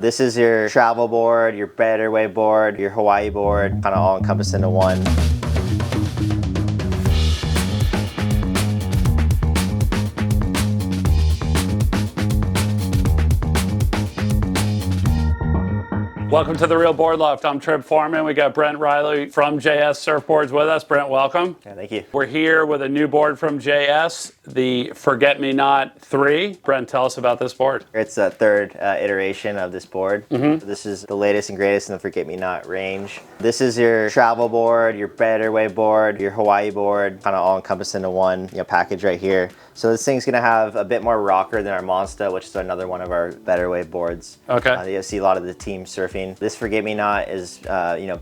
This is your travel board, your better way board, your Hawaii board, kind of all encompassed into one. Welcome to the Real Board Loft. I'm Trip Foreman. We got Brent Riley from JS Surfboards with us. Brent, welcome. Yeah, thank you. We're here with a new board from JS, the Forget-Me-Not 3. Brent, tell us about this board. It's the third iteration of this board. This is the latest and greatest in the Forget-Me-Not range. This is your travel board, your better way board, your Hawaii board, kind of all encompassed into one package right here. So this thing's gonna have a bit more rocker than our Monster, which is another one of our better way boards. Okay. You'll see a lot of the team surfing. This Forget-Me-Not is,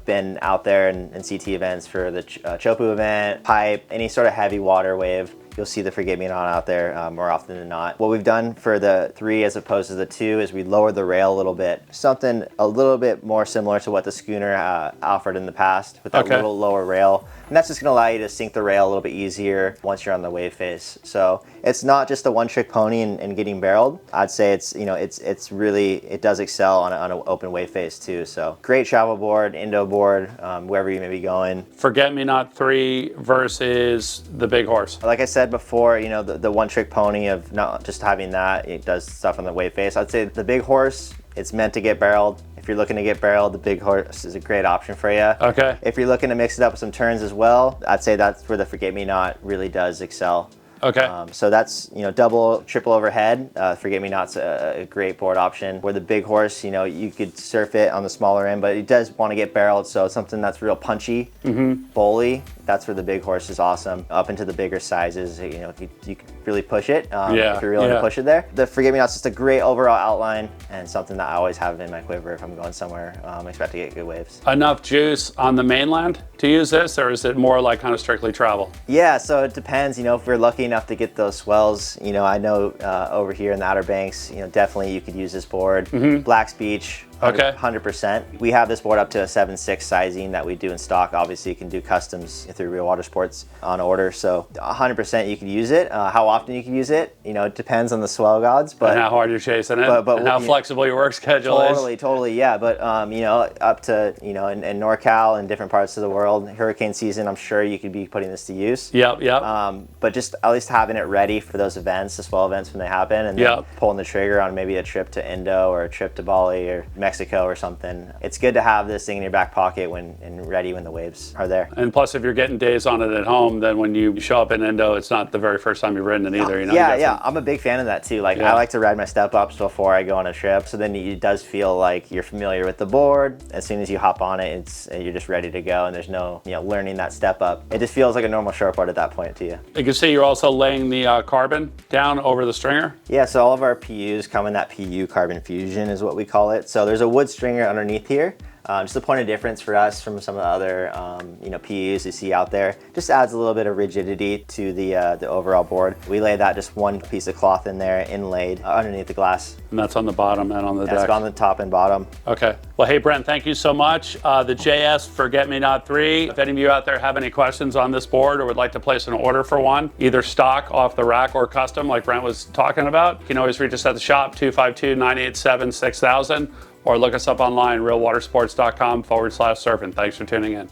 been out there in CT events for the Chopu event, pipe, any sort of heavy water wave. You'll see the Forget-Me-Not out there more often than not. What we've done for the 3 as opposed to the 2 is we lowered the rail a little bit. Something a little bit more similar to what the Schooner offered in the past with that little lower rail. And that's just gonna allow you to sink the rail a little bit easier once you're on the wave face. So it's not just a one-trick pony and getting barreled. I'd say it's really, it does excel on an open wave face too. So great travel board, Indo board, wherever you may be going. Forget-Me-Not 3 versus the Big Horse. Like I said before, the one-trick pony of not just having that, it does stuff on the wave face. I'd say the Big Horse, it's meant to get barreled. If you're looking to get barreled, the Big Horse is a great option for you. Okay. If you're looking to mix it up with some turns as well, I'd say that's where the Forget-Me-Not really does excel. Okay. So that's, double, triple overhead. Forget-Me-Not's a great board option. Where the Big Horse, you could surf it on the smaller end, but it does want to get barreled, so it's something that's real punchy, bowly. That's where the Big Horse is awesome. Up into the bigger sizes, you can really push it if you're willing to push it there. The Forget-Me-Not's just a great overall outline and something that I always have in my quiver if I'm going somewhere. Expect to get good waves. Enough juice on the mainland to use this, or is it more like kind of strictly travel? Yeah, so it depends. If we're lucky enough to get those swells, I know over here in the Outer Banks, definitely you could use this board. Black's Beach. 100%. We have this board up to a 7.6 sizing that we do in stock. Obviously, you can do customs through Real Watersports on order. So 100% you can use it. How often you can use it, it depends on the swell gods. But and how hard you're chasing it, and how flexible your work schedule is. Totally, yeah. But up to in NorCal and different parts of the world, hurricane season, I'm sure you could be putting this to use. Yep. But just at least having it ready for those events, the swell events when they happen, and then pulling the trigger on maybe a trip to Indo or a trip to Bali or Mexico or something. It's good to have this thing in your back pocket and ready when the waves are there. And plus, if you're getting days on it at home, then when you show up in Indo, it's not the very first time you've ridden it either. Yeah. I'm a big fan of that too. I like to ride my step-ups before I go on a trip, so then it does feel like you're familiar with the board. As soon as you hop on it, you're just ready to go, and there's no learning that step up. It just feels like a normal shortboard at that point to you. You can see you're also laying the carbon down over the stringer. Yeah, so all of our PUs come in that PU carbon fusion is what we call it. So there's a wood stringer underneath here. Just a point of difference for us from some of the other PUs you see out there. Just adds a little bit of rigidity to the overall board. We lay that just one piece of cloth in there, inlaid underneath the glass. And that's on the bottom and on the deck? That's on the top and bottom. Okay. Well, hey, Brent, thank you so much. The JS Forget-Me-Not 3. If any of you out there have any questions on this board or would like to place an order for one, either stock, off the rack, or custom, like Brent was talking about, you can always reach us at the shop, 252-987-6000. Or look us up online, realwatersports.com/surfing. Thanks for tuning in.